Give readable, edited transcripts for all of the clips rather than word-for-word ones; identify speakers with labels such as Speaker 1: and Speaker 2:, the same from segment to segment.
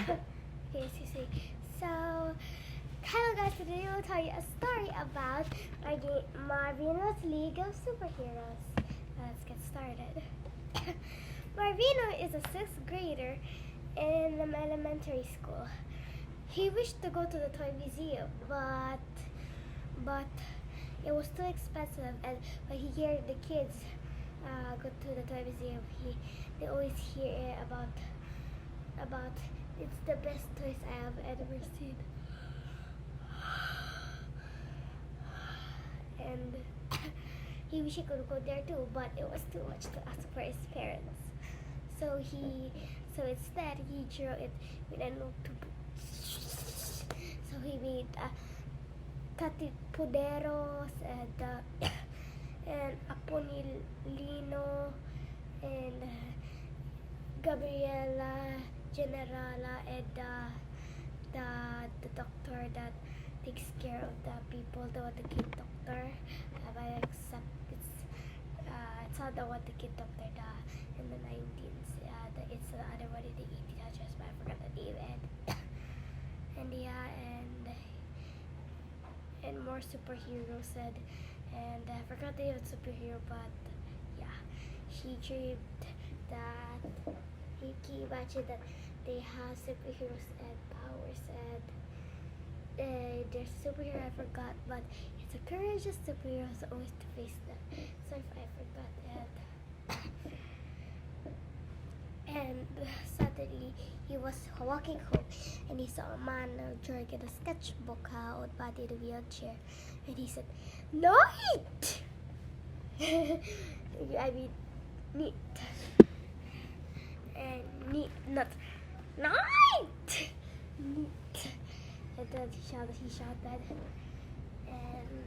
Speaker 1: Okay, excuse me. So, hello guys, today we'll tell you a story about Marvino's League of Superheroes. Let's get started. Marvino is a 6th grader in an elementary school. He wished to go to the toy museum, but it was too expensive, and when he heard the kids go to the toy museum, they always hear about it's the best toys I have ever seen. And he wished he could go there too, but it was too much to ask for his parents. So instead he drew it with a notebook. So he made Katipuderos and Aponilino and Gabriela Generala and the doctor that takes care of the people, the kid doctor. Except it's not the one the kid doctor in the 19s. It's the other one in the 1800s, but I forgot the name. And more superheroes said, and I forgot the name of superhero, but yeah, she dreamed that he imagined that they have superheroes and powers, and there's a superhero I forgot, but it's a courageous superhero who's always to face them. So if I forgot it. And suddenly he was walking home and he saw a man drawing in a sketchbook old body in a wheelchair, and he said, "Night!" I mean, neat. And neat, not night! Neat. And then he shouted, and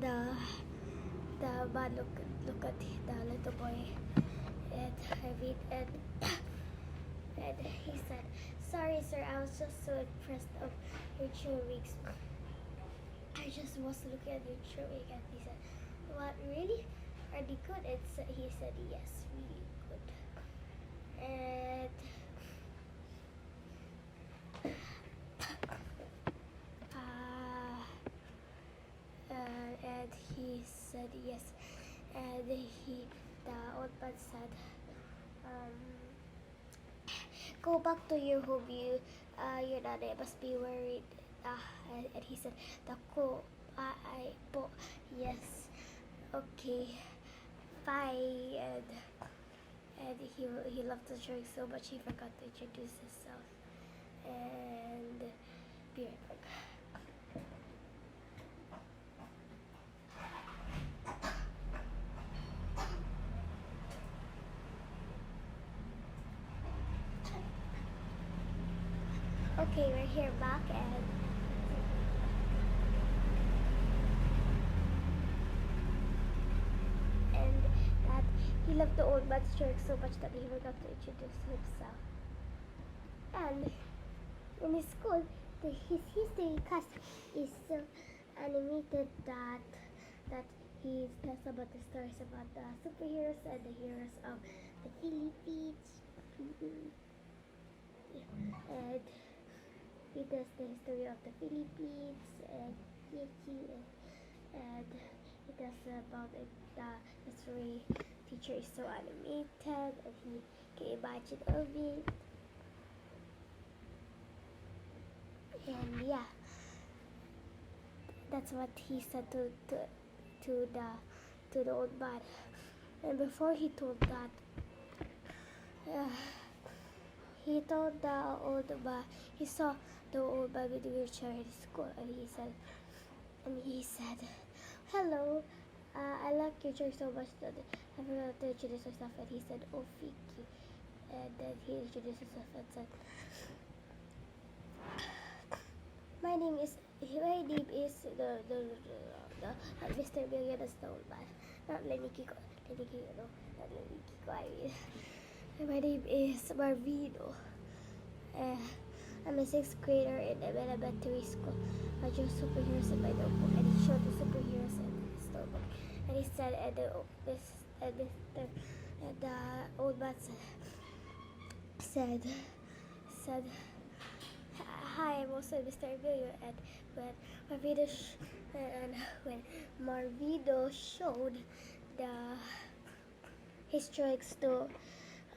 Speaker 1: the man look at the little boy, and and he said, "Sorry, sir, I was just so impressed of your chewings. I just was looking at your chewing." And he said, "What, really? Are they good?" And he said, "Yes, really good." And he said yes. And the old man said, "Go back to your home. Your nanay must be worried." And he said, "Dako, yes, okay, bye." And he loved the drawing so much he forgot to introduce himself. And be right back. Okay, we're here back, and that he loved the old man's drawing so much that he forgot to introduce himself. And in his school, his history class is so animated that he tells about the stories about the superheroes and the heroes of the Philippines. And he tells the history of the Philippines and and he tells about it. The story teacher is so animated, and he can imagine of it. And yeah, that's what he said to the old man. And before he told that, he told the old man, he saw the old man with the wheelchair in school, and he said, "Hello, I like your chair so much that I forgot to introduce myself." And he said, "Oh, Fiki." And then he introduced himself and said, My name is the Mr. Million Stone Man. Not Lenny Kiko. Not Lenny Kiko. I mean, my name is Marvino. I'm a 6th grader in elementary school. I drew superheroes in my notebook, and he showed the superheroes in his notebook. And he said, and the old but said, "Hi, I'm also Mr. Emilio." And when Marvino showed his drawings to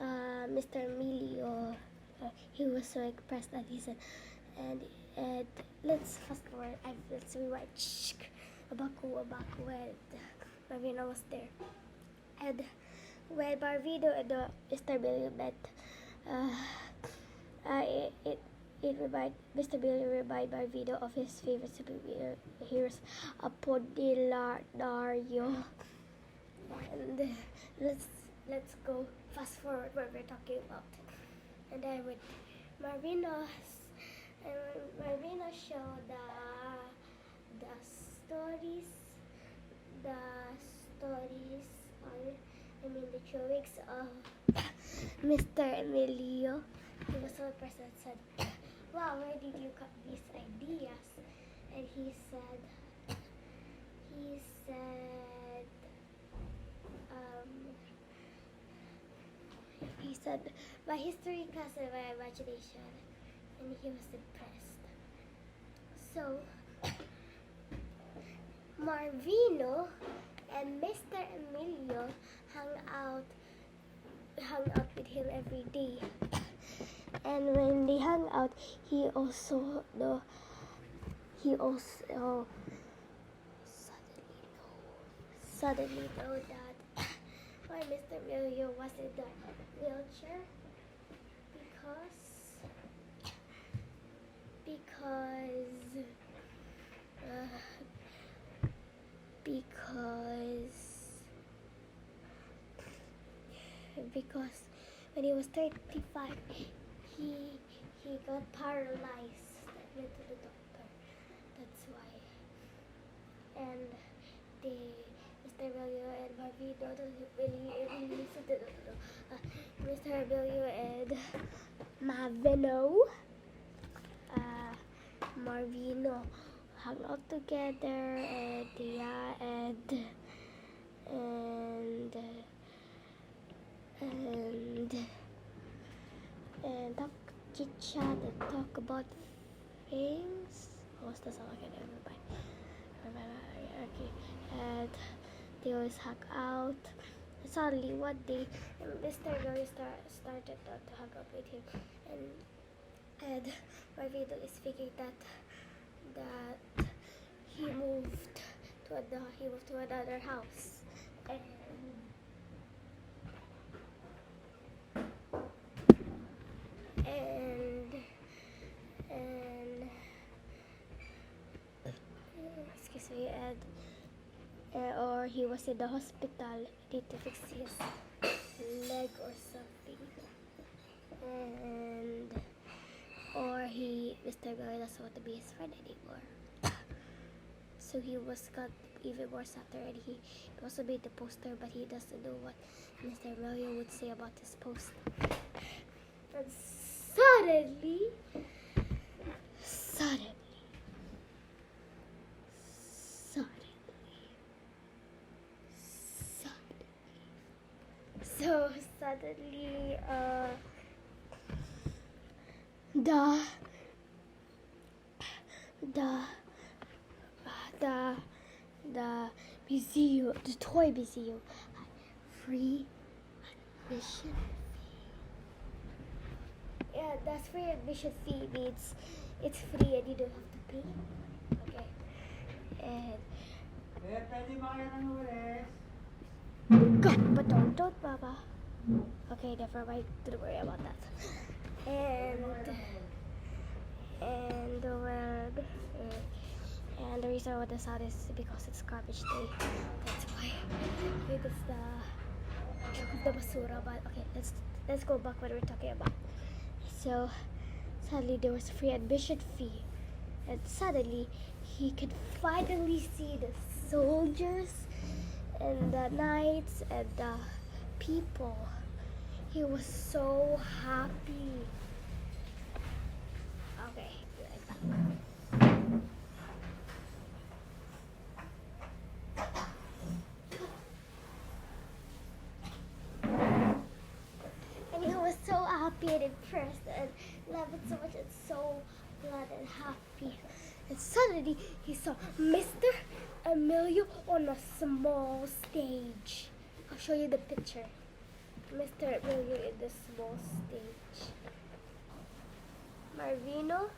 Speaker 1: Mr. Emilio, he was so impressed, and he said, and let's fast forward. Let's rewind. Abaku, when Marvino was there, and when Marvino and Mr. Emilio met, Mr. Emilio reminded Marvino of his favorite superheroes, Apollinario. And let's go fast forward where we're talking about. And then with Marvino showed the stories the drawings of Mr. Emilio. He was so impressed and said, "Wow, where did you got these ideas?" And he said, "My history class and my imagination," and he was impressed. So Marvino and Mr. Emilio hung out with him every day. And when they hung out, he also suddenly know that why Mr. Emilio was in the wheelchair, because when he was 35, he got paralyzed. That went to the doctor. That's why. And Mr. Emilio and Marvino Mr. Emilio and Marvino hung out together, and talk chit chat and talk about things. What's the song again? Okay. And they always hung out. Suddenly one day, Mr. Emilio started to hang out with him, and Marvino is thinking that he moved to another house, and excuse me, or he was in the hospital, need to fix his leg or something, or Mr. Emilio doesn't want to be his friend anymore. So he got even more sadder, and he also made the poster, but he doesn't know what Mr. Emilio would say about this poster. And suddenly, the museum, the toy museum, had free admission fee. Yeah, that's free admission fee means it's free and you don't have to pay. Okay. And God, but don't, Baba. Okay, never mind. Don't worry about that. And the reason I want this out is because it's garbage day. That's why. It's the basura. But okay, let's go back what we're talking about. So suddenly there was a free admission fee, and suddenly he could finally see the soldiers and the knights and the people. He was so happy. Okay, be right back. happy and impressed and loved it so much and so glad and happy. And suddenly he saw Mr. Emilio on a small stage. I'll show you the picture. Mr. Emilio in the small stage. Marvino,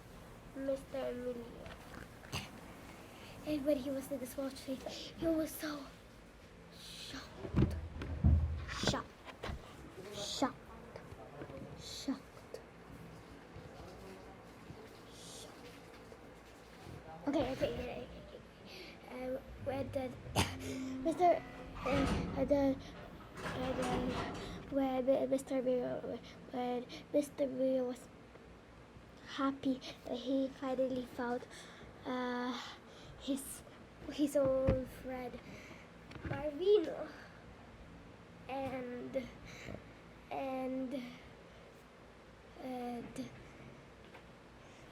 Speaker 1: Mr. Emilio. And when he was in the small stage, he was so shocked. Okay. When the Mr. When Mr. Mio was happy that he finally found his old friend Marvino, and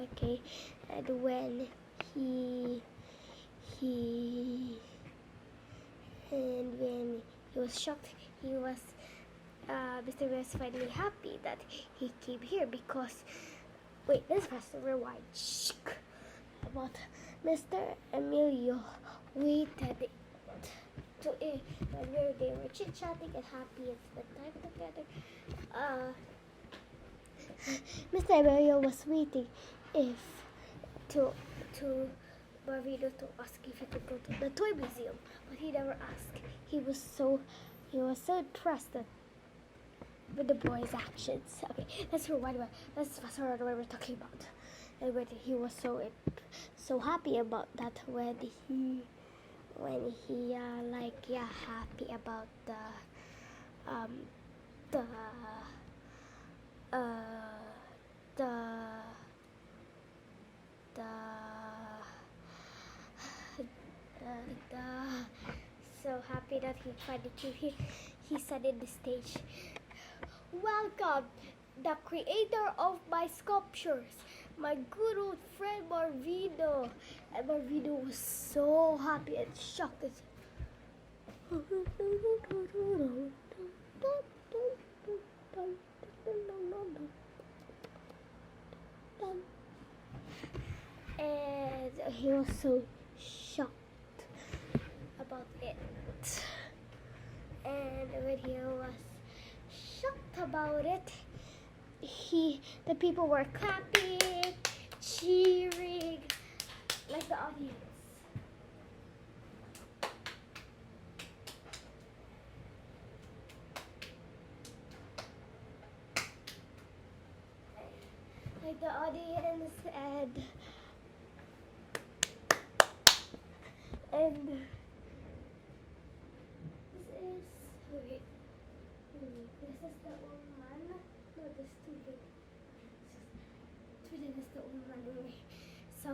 Speaker 1: okay, and when when he was shocked, Mr. was finally happy that he came here because, wait, let's fast rewind. About Mr. Emilio waited to when they were chit-chatting and happy and spent time together. Mr. Emilio was waiting to Marvino to ask if he could go to the toy museum, but he never asked. He was so impressed with the boy's actions. Okay, let's fast forward what we're talking about. And when he was so happy about that, when he happy about so happy that he finally came here, he said in the stage, "Welcome, the creator of my sculptures, my good old friend Marvino." And Marvino was so happy and shocked. And he was so shocked about it. And when he was shocked about it, the people were clapping, cheering, like the audience. Like the audience and this is the old man. No, this is too big. This is the old man anyway. So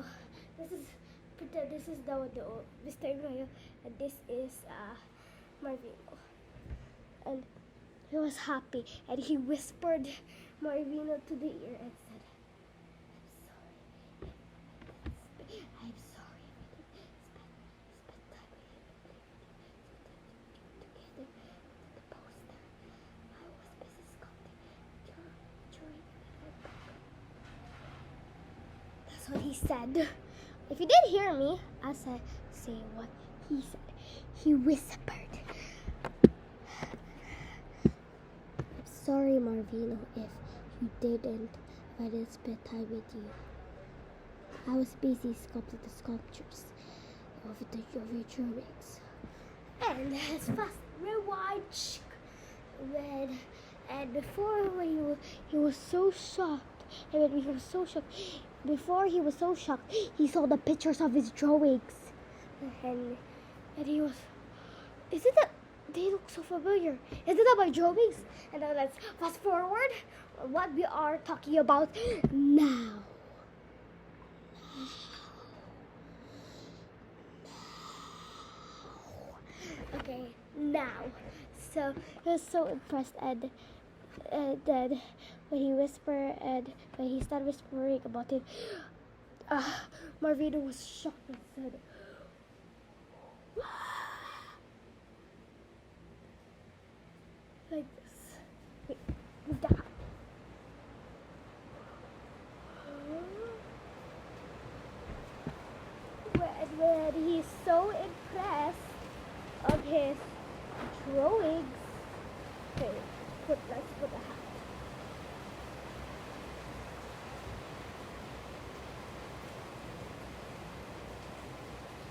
Speaker 1: this is the old Mr. Emilio, and this is Marvino. And he was happy, and he whispered Marvino to the ear and said, "I'm sorry. Spend time with you together the poster. I was busy sculpting during the That's what he said. If you didn't hear me, I'll say what he said. He whispered, "I'm sorry, Marvino, if I didn't spend time with you. I was busy sculpting the sculptures of your drawings." And as fast rewind, before he was so shocked, before he was so shocked, he saw the pictures of his drawings, and he was, they look so familiar. Isn't that my drawings? And now let's fast forward what we are talking about now. Okay, now. So he was so impressed, and then when he started whispering about it, Marvino was shocked and said, like this. Wait, move that. let's put a hat.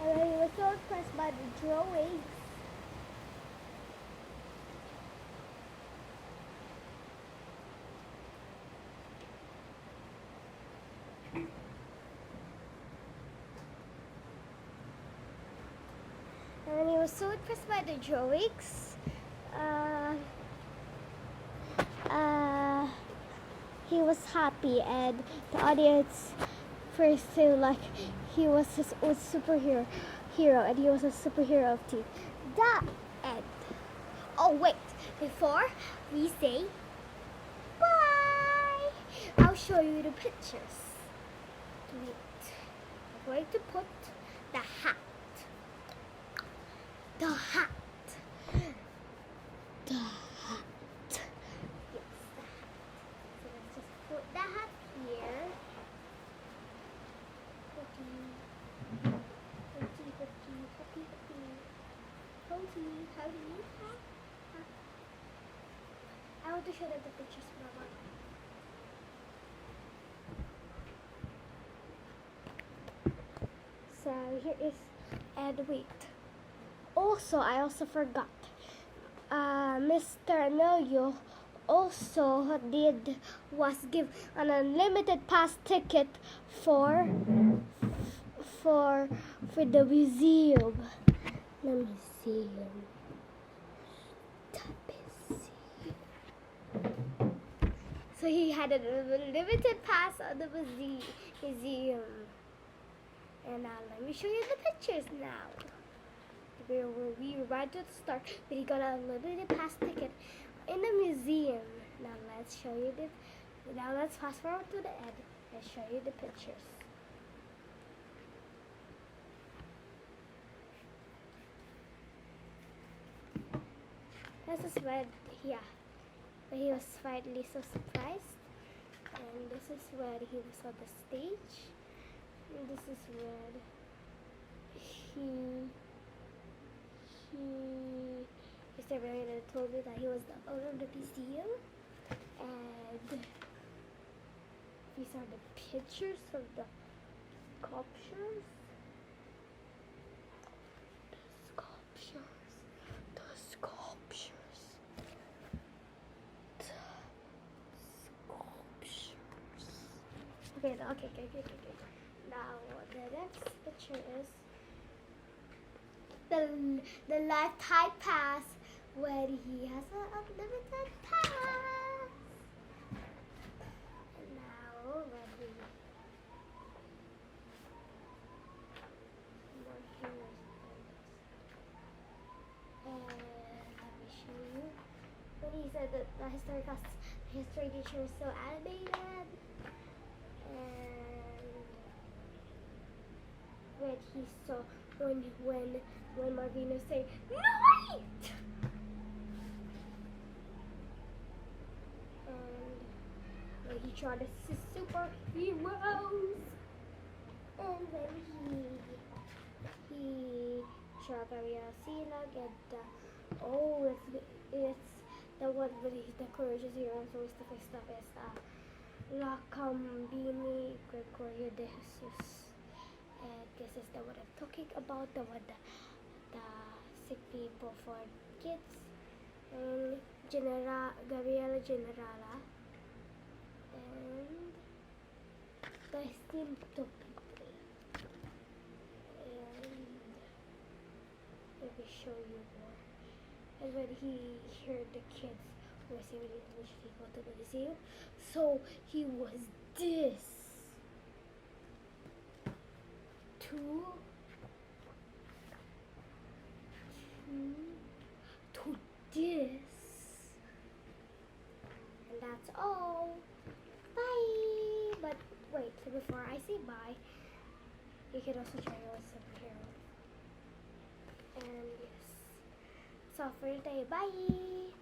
Speaker 1: And then he was so impressed by the drawings. And he was so impressed by the drawings. He was happy, and the audience first said like he was his own superhero, and he was a superhero of team. The end. Oh wait, before we say bye, I'll show you the pictures. Wait, I'm going to put the hat. The hat. The hat. Yes, the hat. So let's just put the hat here. I want to show them the pictures, Mama. So here is, and wait. Also, I also forgot. Mr. Emilio also give an unlimited pass ticket for the museum. The museum. So he had an unlimited pass on the museum. And now let me show you the pictures now. We were about to start, but he got a unlimited pass ticket in the museum. Now let's show you now let's fast forward to the end and show you the pictures. This is when, when he was finally so surprised. And this is when he was on the stage. And this is when Mr. Marvino told me that he was the owner of the museum. And these are the pictures of the sculptures. Okay. Now the next picture is the lifetime pass when he has an unlimited pass. And now let me show you. When he said that the history teacher was so animated. And when he saw when Marvino said, "No wait!" And when he tried to see superheroes, and then he tried to see like it's the one with the courageous heroes. So it's the first stuff is La Combini Gregorio de Jesus. And this is the one I'm talking about, the one the sick people for kids. And Gabriela Generala. And the Simto people. And let me show you more. And when he heard the kids were saying English people to the museum, so he was this to this, and that's all. Bye. But wait, so before I say bye, you can also try your superhero. And yes, so for today, bye.